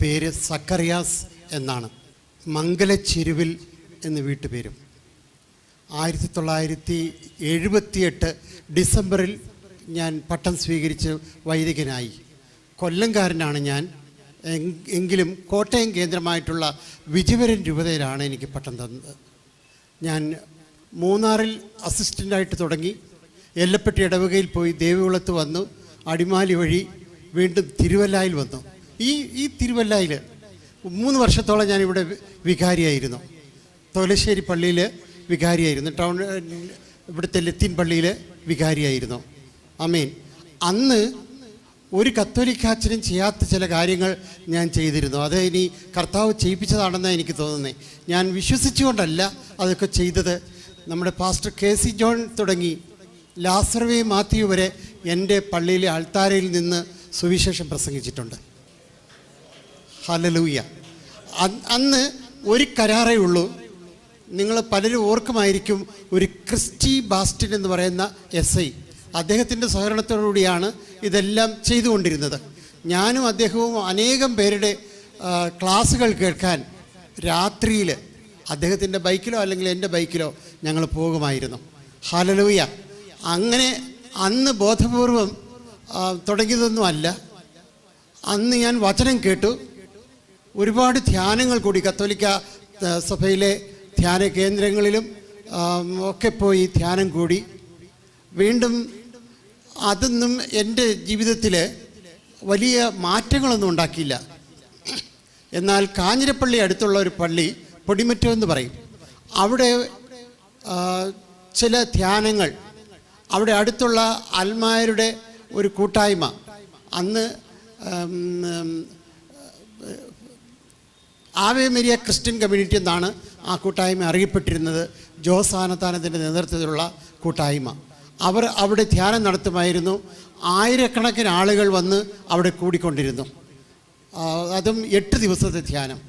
പേര് സക്കറിയാസ് എന്നാണ്. മംഗലച്ചെരുവിൽ എന്ന് വീട്ടുപേരും. 1978 ഡിസംബറിൽ ഞാൻ പട്ടം സ്വീകരിച്ച് വൈദികനായി. കൊല്ലംകാരനാണ് ഞാൻ. എങ്കിലും കോട്ടയം കേന്ദ്രമായിട്ടുള്ള വിജയവരം രൂപതയിലാണ് എനിക്ക് പട്ടം തന്നത്. ഞാൻ മൂന്നാറിൽ അസിസ്റ്റൻ്റായിട്ട് തുടങ്ങി. എല്ലപ്പെട്ടി ഇടവകയിൽ പോയി ദേവികുളത്ത് വന്നു. അടിമാലി വഴി വീണ്ടും തിരുവല്ലായിൽ വന്നു. ഈ തിരുവല്ലായിൽ 3 വർഷത്തോളം ഞാനിവിടെ വികാരിയായിരുന്നു. തോലശ്ശേരി പള്ളിയിൽ വികാരിയായിരുന്നു. ഇവിടുത്തെ ലത്തീൻ പള്ളിയിൽ വികാരിയായിരുന്നു. ആമേൻ. അന്ന് ഒരു കത്തോലിക്കാച്ചനും ചെയ്യാത്ത ചില കാര്യങ്ങൾ ഞാൻ ചെയ്തിരുന്നു. അത് ഇനി കർത്താവ് ചെയ്യിപ്പിച്ചതാണെന്നാണ് എനിക്ക് തോന്നുന്നത്. ഞാൻ വിശ്വസിച്ചുകൊണ്ടല്ല അതൊക്കെ ചെയ്തത്. നമ്മുടെ പാസ്റ്റർ KC ജോൺ തുടങ്ങി ലാസർവേ മാത്യു വരെ എൻ്റെ പള്ളിയിലെ അൾത്താരയിൽ നിന്ന് സുവിശേഷം പ്രസംഗിച്ചിട്ടുണ്ട്. ഹല്ലേലൂയ. അന്ന് ഒരു കരാറേ ഉള്ളൂ. നിങ്ങൾ പലരും ഓർക്കുമായിരിക്കും, ഒരു ക്രിസ്റ്റി ബാസ്റ്റിൻ എന്ന് പറയുന്ന SI, അദ്ദേഹത്തിൻ്റെ സഹകരണത്തോടുകൂടിയാണ് ഇതെല്ലാം ചെയ്തുകൊണ്ടിരുന്നത്. ഞാനും അദ്ദേഹവും അനേകം പേരുടെ ക്ലാസ്സുകൾ കേൾക്കാൻ രാത്രിയിൽ അദ്ദേഹത്തിൻ്റെ ബൈക്കിലോ അല്ലെങ്കിൽ എൻ്റെ ബൈക്കിലോ ഞങ്ങൾ പോകുമായിരുന്നു. ഹല്ലേലൂയ. അങ്ങനെ അന്ന് ബോധപൂർവം തുടങ്ങിയതൊന്നും അല്ല. അന്ന് ഞാൻ വചനം കേട്ടു. ഒരുപാട് ധ്യാനങ്ങൾ കൂടി കത്തോലിക്ക സഭയിലെ ധ്യാന കേന്ദ്രങ്ങളിലും ഒക്കെ പോയി ധ്യാനം കൂടി. വീണ്ടും അതൊന്നും എൻ്റെ ജീവിതത്തിൽ വലിയ മാറ്റങ്ങളൊന്നും ഉണ്ടാക്കിയില്ല. എന്നാൽ കാഞ്ഞിരപ്പള്ളി അടുത്തുള്ള ഒരു പള്ളി, പൊടിമറ്റം എന്ന് പറയും, അവിടെ ചില ധ്യാനങ്ങൾ, അവിടെ അടുത്തുള്ള അൽമായരുടെ ഒരു കൂട്ടായ്മ, അന്ന് ആവേ മരിയ ക്രിസ്ത്യൻ കമ്മ്യൂണിറ്റി എന്നാണ് ആ കൂട്ടായ്മ അറിയപ്പെട്ടിരുന്നത്. ജോസ് ആനത്താനത്തിൻ്റെ നേതൃത്വത്തിലുള്ള കൂട്ടായ്മ. അവർ അവിടെ ധ്യാനം നടത്തുമായിരുന്നു. ആയിരക്കണക്കിന് ആളുകൾ വന്ന് അവിടെ കൂടിക്കൊണ്ടിരുന്നു. അതും 8 ദിവസത്തെ ധ്യാനം.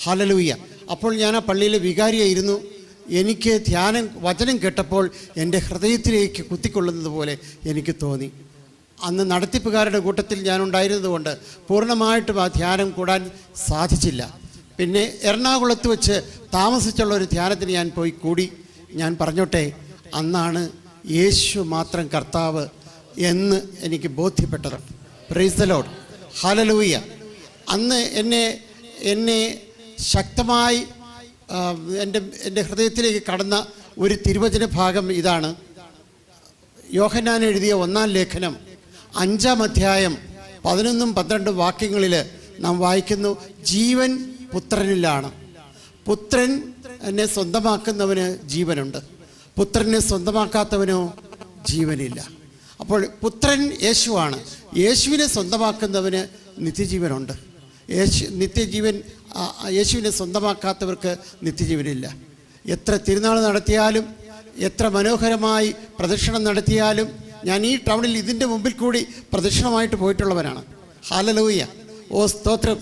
ഹല്ലേലൂയ. അപ്പോൾ ഞാൻ ആ പള്ളിയിലെ വികാരിയായിരുന്നു. എനിക്ക് വചനം കേട്ടപ്പോൾ എൻ്റെ ഹൃദയത്തിലേക്ക് കുത്തിക്കൊള്ളുന്നത് പോലെ എനിക്ക് തോന്നി. അന്ന് നടത്തിപ്പുകാരുടെ കൂട്ടത്തിൽ ഞാനുണ്ടായിരുന്നതുകൊണ്ട് പൂർണ്ണമായിട്ടും ആ ധ്യാനം കൂടാൻ സാധിച്ചില്ല. പിന്നെ എറണാകുളത്ത് വെച്ച് താമസിച്ചുള്ള ഒരു ധ്യാനത്തിന് ഞാൻ പോയി കൂടി. ഞാൻ പറഞ്ഞോട്ടെ, അന്നാണ് യേശു മാത്രം കർത്താവ് എന്ന് എനിക്ക് ബോധ്യപ്പെട്ടത്. Praise the Lord. ഹല്ലേലൂയ. അന്ന് എന്നെ ശക്തമായി എൻ്റെ ഹൃദയത്തിലേക്ക് കടന്ന ഒരു തിരുവചന ഭാഗം ഇതാണ്. യോഹന്നാൻ എഴുതിയ 1-ാം ലേഖനം 5-ാം അധ്യായം 11-12 വാക്യങ്ങളിൽ നാം വായിക്കുന്നു, ജീവൻ പുത്രനിലാണ്. പുത്രൻ എന്നെ സ്വന്തമാക്കുന്നവന് ജീവനുണ്ട്, പുത്രനെ സ്വന്തമാക്കാത്തവനോ ജീവനില്ല. അപ്പോൾ പുത്രൻ യേശുവാണ്. യേശുവിനെ സ്വന്തമാക്കുന്നവന് നിത്യജീവനുണ്ട്. യേശുവിനെ സ്വന്തമാക്കാത്തവർക്ക് നിത്യജീവനില്ല. എത്ര തിരുനാൾ നടത്തിയാലും, എത്ര മനോഹരമായി പ്രദക്ഷിണം നടത്തിയാലും, ഞാൻ ഈ ടൗണിൽ ഇതിൻ്റെ മുമ്പിൽ കൂടി പ്രദക്ഷിണമായിട്ട് പോയിട്ടുള്ളവനാണ്. ഹല്ലേലൂയ. ഓ സ്തോത്രം.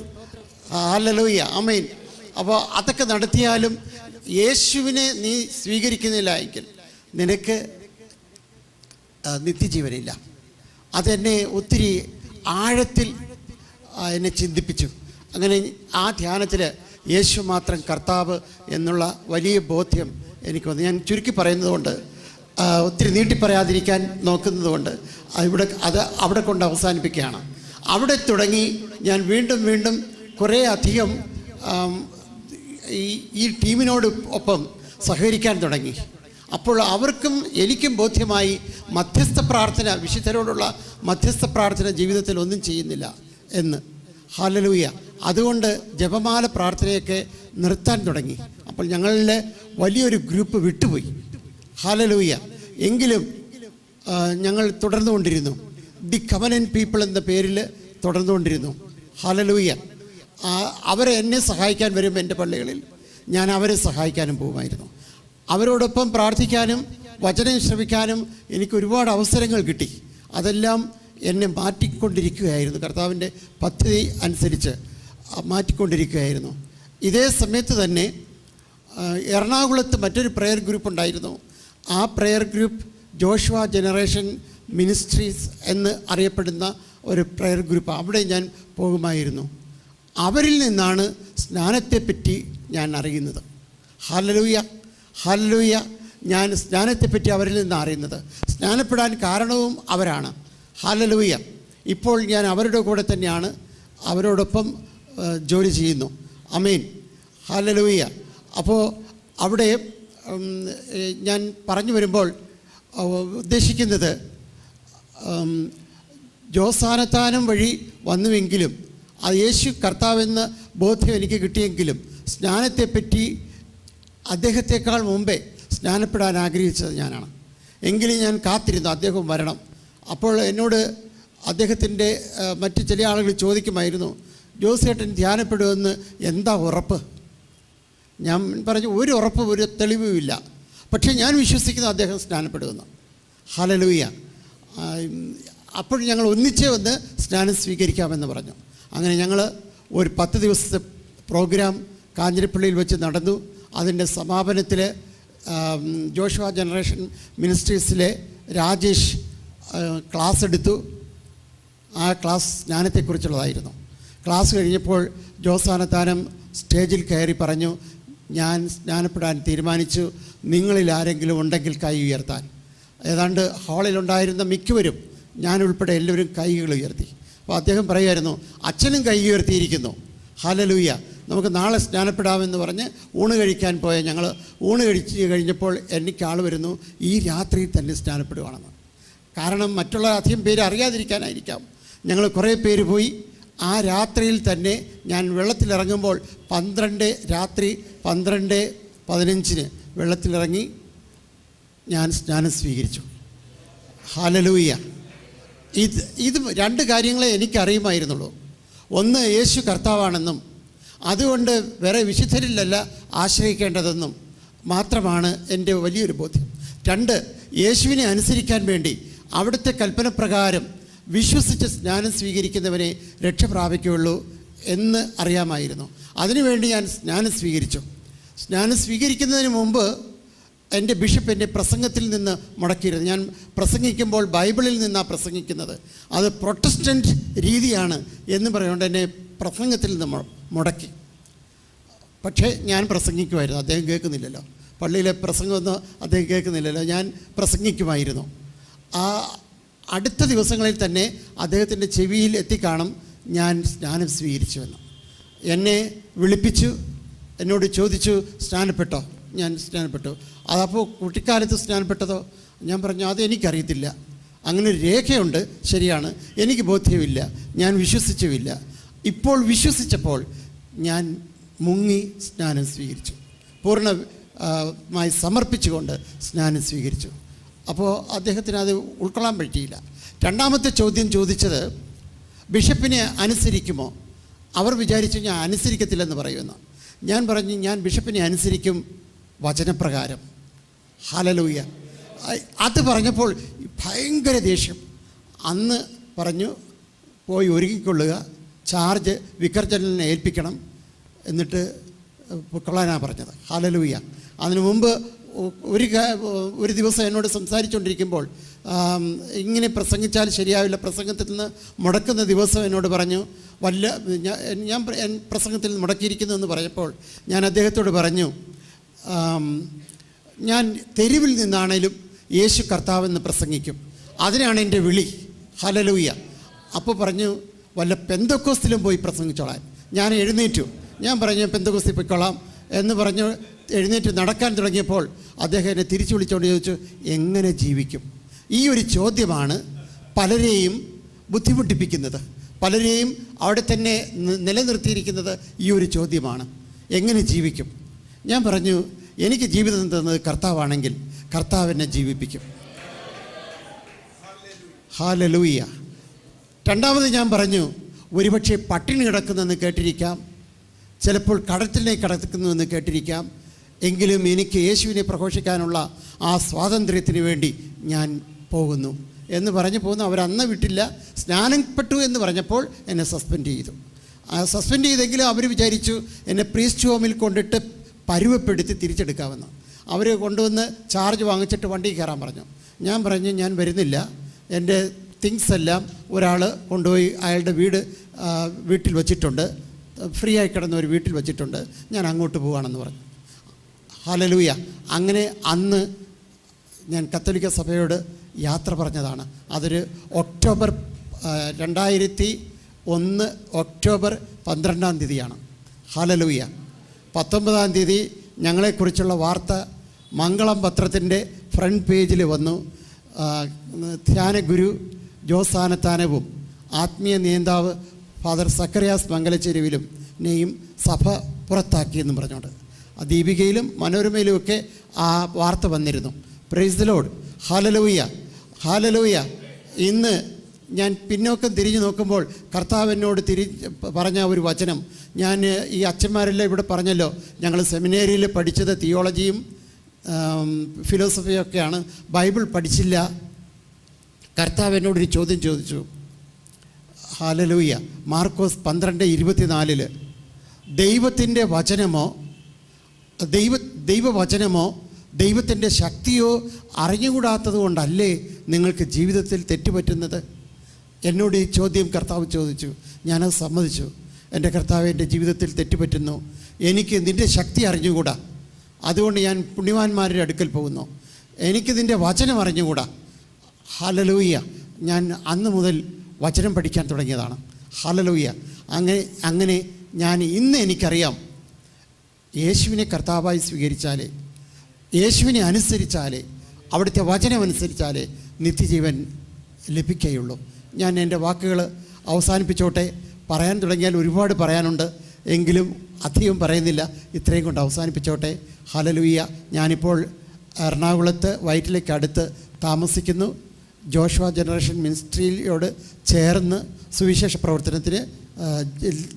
ഹല്ലേലൂയ. ആമേൻ. അപ്പോൾ അതൊക്കെ നടത്തിയാലും യേശുവിനെ നീ സ്വീകരിക്കുന്നില്ല എങ്കിൽ നിനക്ക് നിത്യജീവനില്ല. അതെന്നെ ഒത്തിരി ആഴത്തിൽ എന്നെ ചിന്തിപ്പിച്ചു. അങ്ങനെ ആ ധ്യാനത്തിൽ യേശു മാത്രം കർത്താവ് എന്നുള്ള വലിയ ബോധ്യം എനിക്ക് വന്നു. ഞാൻ ചുരുക്കി പറയുന്നതുകൊണ്ട്, ഒത്തിരി നീട്ടിപ്പറയാതിരിക്കാൻ നോക്കുന്നതുകൊണ്ട് അവിടെ കൊണ്ട് അവസാനിപ്പിക്കുകയാണ്. അവിടെ തുടങ്ങി ഞാൻ വീണ്ടും കുറേ അധികം ഈ ടീമിനോട് ഒപ്പം സഹകരിക്കാൻ തുടങ്ങി. അപ്പോൾ അവർക്കും എനിക്കും ബോധ്യമായി, മധ്യസ്ഥ പ്രാർത്ഥന, വിശുദ്ധരോടുള്ള മധ്യസ്ഥ പ്രാർത്ഥന ജീവിതത്തിൽ ഒന്നും ചെയ്യുന്നില്ല എന്ന്. ഹല്ലേലൂയ. അതുകൊണ്ട് ജപമാല പ്രാർത്ഥനയൊക്കെ നിർത്താൻ തുടങ്ങി. അപ്പോൾ ഞങ്ങളിലെ വലിയൊരു ഗ്രൂപ്പ് വിട്ടുപോയി. ഹല്ലേലൂയ. എങ്കിലും ഞങ്ങൾ തുടർന്നുകൊണ്ടിരുന്നു. ദി കവനന്റ് പീപ്പിൾ എന്ന പേരിൽ തുടർന്നുകൊണ്ടിരുന്നു. ഹല്ലേലൂയ. അവരെ എന്നെ സഹായിക്കാൻ വരും എൻ്റെ പള്ളികളിൽ, ഞാൻ അവരെ സഹായിക്കാനും പോകുമായിരുന്നു. അവരോടൊപ്പം പ്രാർത്ഥിക്കാനും വചനം ശ്രവിക്കാനും എനിക്ക് ഒരുപാട് അവസരങ്ങൾ കിട്ടി. അതെല്ലാം എന്നെ മാറ്റിക്കൊണ്ടിരിക്കുകയായിരുന്നു. കർത്താവിൻ്റെ പദ്ധതി അനുസരിച്ച് മാറ്റിക്കൊണ്ടിരിക്കുകയായിരുന്നു. ഇതേ സമയത്ത് തന്നെ എറണാകുളത്ത് മറ്റൊരു പ്രെയർ ഗ്രൂപ്പ് ഉണ്ടായിരുന്നു. ആ prayer group Joshua generation ministries എന്ന് അറിയപ്പെടുന്ന ഒരു പ്രെയർ ഗ്രൂപ്പ്. അവിടെ ഞാൻ പോകുമായിരുന്നു. അവരിൽ നിന്നാണ് സ്നാനത്തെപ്പറ്റി ഞാൻ അറിയുന്നത്. Hallelujah, hallelujah. ഞാൻ സ്നാനത്തെപ്പറ്റി അവരിൽ നിന്നാണ് അറിയുന്നത്. സ്നാനപ്പെടാൻ കാരണവും അവരാണ്. ഹല്ലേലൂയ. ഇപ്പോൾ ഞാൻ അവരുടെ കൂടെ തന്നെയാണ്, അവരോടൊപ്പം ജോലി ചെയ്യുന്നു. ആമേൻ, ഹല്ലേലൂയ. അപ്പോൾ അവിടെ ഞാൻ പറഞ്ഞു വരുമ്പോൾ ഉദ്ദേശിക്കുന്നത്, ജോസാനത്താനം വഴി വന്നുവെങ്കിലും അത് യേശു കർത്താവെന്ന് ബോധ്യം എനിക്ക് കിട്ടിയെങ്കിലും സ്നാനത്തെപ്പറ്റി അദ്ദേഹത്തെക്കാൾ മുമ്പേ സ്നാനപ്പെടാൻ ആഗ്രഹിച്ചത് ഞാനാണ്. എങ്കിലും ഞാൻ കാത്തിരുന്നു അദ്ദേഹം വരണം. അപ്പോൾ എന്നോട് അദ്ദേഹത്തിൻ്റെ മറ്റ് ചില ആളുകൾ ചോദിക്കുമായിരുന്നു, ജോസേട്ടൻ ധ്യാനപ്പെടുമെന്ന് എന്താ ഉറപ്പ്? ഞാൻ പറഞ്ഞു, ഒരു ഉറപ്പ്, ഒരു തെളിവുമില്ല. പക്ഷേ ഞാൻ വിശ്വസിക്കുന്നു അദ്ദേഹം സ്നാനപ്പെടുമെന്ന്. ഹല്ലേലൂയ. അപ്പോൾ ഞങ്ങൾ ഒന്നിച്ച് വന്ന് സ്നാനം സ്വീകരിക്കാമെന്ന് പറഞ്ഞു. അങ്ങനെ ഞങ്ങൾ ഒരു 10 ദിവസത്തെ പ്രോഗ്രാം കാഞ്ഞിരപ്പള്ളിയിൽ വെച്ച് നടന്നു. അതിൻ്റെ സമാപനത്തിൽ ജോഷുവ ജനറേഷൻ മിനിസ്ട്രീസിലെ രാജേഷ് ക്ലാസ് എടുത്തു. ആ ക്ലാസ് സ്നാനത്തെക്കുറിച്ചുള്ളതായിരുന്നു. ക്ലാസ് കഴിഞ്ഞപ്പോൾ ജോസാനത്താനം സ്റ്റേജിൽ കയറി പറഞ്ഞു, ഞാൻ സ്നാനപ്പെടാൻ തീരുമാനിച്ചു, നിങ്ങളിൽ ആരെങ്കിലും ഉണ്ടെങ്കിൽ കൈ ഉയർത്താൻ. ഏതാണ്ട് ഹാളിലുണ്ടായിരുന്ന മിക്കവരും, ഞാൻ ഉൾപ്പെടെ എല്ലാവരും കൈകൾ ഉയർത്തി. അപ്പോൾ അദ്ദേഹം പറയുമായിരുന്നു, അച്ഛനും കൈ ഉയർത്തിയിരിക്കുന്നു. ഹല്ലേലൂയ, നമുക്ക് നാളെ സ്നാനപ്പെടാമെന്ന് പറഞ്ഞ് ഊണ് കഴിക്കാൻ പോയ ഞങ്ങൾ ഊണ് കഴിച്ച് കഴിഞ്ഞപ്പോൾ എനിക്ക് ആൾ വരുന്നു, ഈ രാത്രിയിൽ തന്നെ സ്നാനപ്പെടുവാണെന്ന്. കാരണം മറ്റുള്ള അധികം പേര് അറിയാതിരിക്കാനായിരിക്കാം. ഞങ്ങൾ കുറേ പേര് പോയി. ആ രാത്രിയിൽ തന്നെ ഞാൻ വെള്ളത്തിലിറങ്ങുമ്പോൾ രാത്രി 12:15 വെള്ളത്തിലിറങ്ങി ഞാൻ സ്നാനം സ്വീകരിച്ചു. ഹല്ലേലൂയ. ഇത് 2 കാര്യങ്ങളെ എനിക്കറിയുമായിരുന്നുള്ളൂ. ഒന്ന്, യേശു കർത്താവാണെന്നും അതുകൊണ്ട് വേറെ വിശുദ്ധരിലല്ല ആശ്രയിക്കേണ്ടതെന്നും മാത്രമാണ് എൻ്റെ വലിയൊരു ബോധ്യം. 2, യേശുവിനെ അനുസരിക്കാൻ വേണ്ടി അവിടുത്തെ കൽപ്പനപ്രകാരം വിശ്വസിച്ച് സ്നാനം സ്വീകരിക്കുന്നവനെ രക്ഷ പ്രാപിക്കുകയുള്ളൂ എന്ന് അറിയാമായിരുന്നു. അതിനുവേണ്ടി ഞാൻ സ്നാനം സ്വീകരിച്ചു. സ്നാനം സ്വീകരിക്കുന്നതിന് മുമ്പ് എൻ്റെ ബിഷപ്പ് എൻ്റെ പ്രസംഗത്തിൽ നിന്ന് മുടക്കിയിരുന്നു. ഞാൻ പ്രസംഗിക്കുമ്പോൾ ബൈബിളിൽ നിന്നാണ് പ്രസംഗിക്കുന്നത്, അത് പ്രൊട്ടസ്റ്റൻ്റ് രീതിയാണ് എന്ന് പറയുകൊണ്ട് എന്നെ പ്രസംഗത്തിൽ നിന്ന് മുടക്കി. പക്ഷേ ഞാൻ പ്രസംഗിക്കുമായിരുന്നു, അദ്ദേഹം കേൾക്കുന്നില്ലല്ലോ. പള്ളിയിലെ പ്രസംഗമൊന്നും അദ്ദേഹം കേൾക്കുന്നില്ലല്ലോ, ഞാൻ പ്രസംഗിക്കുമായിരുന്നു. ആ അടുത്ത ദിവസങ്ങളിൽ തന്നെ അദ്ദേഹത്തിൻ്റെ ചെവിയിൽ എത്തിക്കാണും ഞാൻ സ്നാനം സ്വീകരിച്ചുവെന്ന്. എന്നെ വിളിപ്പിച്ചു, എന്നോട് ചോദിച്ചു, സ്നാനപ്പെട്ടോ? ഞാൻ സ്നാനപ്പെട്ടു. അതപ്പോൾ കുട്ടിക്കാലത്ത് സ്നാനപ്പെട്ടതോ? ഞാൻ പറഞ്ഞു, അതെനിക്കറിയത്തില്ല, അങ്ങനെ ഒരു രേഖയുണ്ട്, ശരിയാണ്, എനിക്ക് ബോധ്യമില്ല, ഞാൻ വിശ്വസിച്ചുമില്ല. ഇപ്പോൾ വിശ്വസിച്ചപ്പോൾ ഞാൻ മുങ്ങി സ്നാനം സ്വീകരിച്ചു, പൂർണ്ണമായി സമർപ്പിച്ചുകൊണ്ട് സ്നാനം സ്വീകരിച്ചു. അപ്പോൾ അദ്ദേഹത്തിന് അത് ഉൾക്കൊള്ളാൻ പറ്റിയില്ല. 2ാമത്തെ ചോദ്യം ചോദിച്ചത്, ബിഷപ്പിനെ അനുസരിക്കുമോ? അവർ വിചാരിച്ചു ഞാൻ അനുസരിക്കത്തില്ലെന്ന് പറയുമെന്ന്. ഞാൻ പറഞ്ഞു, ഞാൻ ബിഷപ്പിനെ അനുസരിക്കും വചനപ്രകാരം. ഹല്ലേലൂയ. അത് പറഞ്ഞപ്പോൾ ഭയങ്കര ദേഷ്യം. അന്ന് പറഞ്ഞു, പോയി ഒരുങ്ങിക്കൊള്ളുക, ചാർജ് വിക്കർ ജനറലിനെ ഏൽപ്പിക്കണം, എന്നിട്ട് പൊക്കളാനാണ് പറഞ്ഞത്. ഹല്ലേലൂയ. അതിനു മുമ്പ് ഒരു ദിവസം എന്നോട് സംസാരിച്ചുകൊണ്ടിരിക്കുമ്പോൾ, ഇങ്ങനെ പ്രസംഗിച്ചാൽ ശരിയാവില്ല, പ്രസംഗത്തിൽ നിന്ന് മുടക്കുന്ന ദിവസം എന്നോട് പറഞ്ഞു, ഞാൻ പ്രസംഗത്തിൽ നിന്ന് മുടക്കിയിരിക്കുന്നു എന്ന് പറഞ്ഞപ്പോൾ ഞാൻ അദ്ദേഹത്തോട് പറഞ്ഞു, ഞാൻ തെരുവിൽ നിന്നാണേലും യേശു കർത്താവെന്ന് പ്രസംഗിക്കും, അതിനാണ് എൻ്റെ വിളി. ഹല്ലേലൂയ. അപ്പോൾ പറഞ്ഞു, വല്ല പെന്തക്കോസ്തിലും പോയി പ്രസംഗിച്ചോളാൻ. ഞാൻ എഴുന്നേറ്റു. ഞാൻ പറഞ്ഞു, പെന്തക്കോസ്തിൽ പോയിക്കോളാം എന്ന് പറഞ്ഞു എഴുന്നേറ്റ് നടക്കാൻ തുടങ്ങിയപ്പോൾ അദ്ദേഹം എന്നെ തിരിച്ചു വിളിച്ചുകൊണ്ട് ചോദിച്ചു, എങ്ങനെ ജീവിക്കും? ഈ ഒരു ചോദ്യമാണ് പലരെയും ബുദ്ധിമുട്ടിപ്പിക്കുന്നത്, പലരെയും അവിടെ തന്നെ നിലനിർത്തിയിരിക്കുന്നത്. ഈ ഒരു ചോദ്യമാണ്, എങ്ങനെ ജീവിക്കും? ഞാൻ പറഞ്ഞു, എനിക്ക് ജീവിതം തന്നത് കർത്താവാണെങ്കിൽ കർത്താവ് എന്നെ ജീവിപ്പിക്കും. ഹല്ലേലൂയ. 2ാമത് ഞാൻ പറഞ്ഞു, ഒരുപക്ഷെ പട്ടിണി കിടക്കുന്നെന്ന് കേട്ടിരിക്കാം, ചിലപ്പോൾ കടത്തിലേക്ക് കിടക്കുന്നുവെന്ന് കേട്ടിരിക്കാം, എങ്കിലും എനിക്ക് യേശുവിനെ പ്രഘോഷിക്കാനുള്ള ആ സ്വാതന്ത്ര്യത്തിന് വേണ്ടി ഞാൻ പോകുന്നു എന്ന് പറഞ്ഞു പോകുന്നു. അവരന്ന് വിട്ടില്ല. സ്നാനപ്പെട്ടു എന്ന് പറഞ്ഞപ്പോൾ എന്നെ സസ്പെൻഡ് ചെയ്തു. സസ്പെൻഡ് ചെയ്തെങ്കിലും അവർ വിചാരിച്ചു എന്നെ പ്രീസ്റ്റ് ഹോമിൽ കൊണ്ടിട്ട് പരുവപ്പെടുത്തി തിരിച്ചെടുക്കാമെന്ന്. അവർ കൊണ്ടുവന്ന് ചാർജ് വാങ്ങിച്ചിട്ട് വണ്ടി കയറാൻ പറഞ്ഞു. ഞാൻ പറഞ്ഞു, ഞാൻ വരുന്നില്ല, എൻ്റെ തിങ്സ് എല്ലാം ഒരാൾ കൊണ്ടുപോയി അയാളുടെ വീട്ടിൽ വച്ചിട്ടുണ്ട്, ഫ്രീ ആയി കിടന്ന ഒരു വീട്ടിൽ വെച്ചിട്ടുണ്ട്, ഞാൻ അങ്ങോട്ട് പോവുകയാണെന്ന് പറഞ്ഞു. ഹല്ലേലൂയ. അങ്ങനെ അന്ന് ഞാൻ കത്തോലിക്ക സഭയോട് യാത്ര പറഞ്ഞതാണ്. അതൊരു ഒക്ടോബർ 2001 ഒക്ടോബർ 12-ാം തീയതിയാണ്. ഹല്ലേലൂയ. 19-ാം തീയതി ഞങ്ങളെക്കുറിച്ചുള്ള വാർത്ത മംഗളം പത്രത്തിൻ്റെ ഫ്രണ്ട് പേജിൽ വന്നു. ധ്യാനഗുരു ജോസാനത്താനവും ആത്മീയ നേതാവ് ഫാദർ സക്കറിയാസ് മംഗലച്ചെരുവിലും നെയും സഭ പുറത്താക്കിയെന്നും പറഞ്ഞുകൊണ്ട് ദീപികയിലും മനോരമയിലുമൊക്കെ ആ വാർത്ത വന്നിരുന്നു. Price the Lord. Hallelujah, hallelujah. ഇന്ന് ഞാൻ പിന്നോക്കം തിരിഞ്ഞു നോക്കുമ്പോൾ കർത്താവ് എന്നോട് പറഞ്ഞ ഒരു വചനം, ഞാൻ ഈ അച്ഛന്മാരെല്ലാം ഇവിടെ പറഞ്ഞല്ലോ, ഞങ്ങൾ സെമിനേരിയിൽ പഠിച്ചത് തിയോളജിയും ഫിലോസഫിയൊക്കെയാണ്, ബൈബിൾ പഠിച്ചില്ല. കർത്താവ് എന്നോടൊരു ചോദ്യം ചോദിച്ചു. ഹല്ലേലൂയ. മാർക്കോസ് 12:24 ദൈവത്തിൻ്റെ വചനമോ ദൈവവചനമോ ദൈവത്തിൻ്റെ ശക്തിയോ അറിഞ്ഞുകൂടാത്തത് കൊണ്ടല്ലേ നിങ്ങൾക്ക് ജീവിതത്തിൽ തെറ്റുപറ്റുന്നത്? എന്നോട് ഈ ചോദ്യം കർത്താവ് ചോദിച്ചു. ഞാനത് സമ്മതിച്ചു. എൻ്റെ കർത്താവ്, എൻ്റെ ജീവിതത്തിൽ തെറ്റുപറ്റുന്നു, എനിക്ക് നിൻ്റെ ശക്തി അറിഞ്ഞുകൂടാ, അതുകൊണ്ട് ഞാൻ പുണ്യവാന്മാരുടെ അടുക്കൽ പോകുന്നു, എനിക്ക് നിൻ്റെ വചനം അറിഞ്ഞുകൂടാ. ഹല്ലേലൂയ. ഞാൻ അന്ന് മുതൽ വചനം പഠിക്കാൻ തുടങ്ങിയതാണ്. ഹല്ലേലൂയ. അങ്ങനെ ഞാൻ ഇന്ന് എനിക്കറിയാം, യേശുവിനെ കർത്താവായി സ്വീകരിച്ചാലേ, യേശുവിനെ അനുസരിച്ചാലേ, അവിടുത്തെ വചനം അനുസരിച്ചാലേ നിത്യജീവൻ ലഭിക്കുകയുള്ളൂ. ഞാൻ എൻ്റെ വാക്കുകൾ അവസാനിപ്പിച്ചോട്ടെ. പറയാൻ തുടങ്ങിയാൽ ഒരുപാട് പറയാനുണ്ട്, എങ്കിലും അധികം പറയുന്നില്ല, ഇത്രയും കൊണ്ട് അവസാനിപ്പിച്ചോട്ടെ. ഹല്ലേലൂയ. ഞാനിപ്പോൾ എറണാകുളത്ത് വൈറ്റിലേക്ക് അടുത്ത് താമസിക്കുന്നു. ജോഷുവ ജനറേഷൻ മിനിസ്ട്രിയോട് ചേർന്ന് സുവിശേഷ പ്രവർത്തനത്തിന്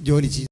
ജോലി ചെയ്തു.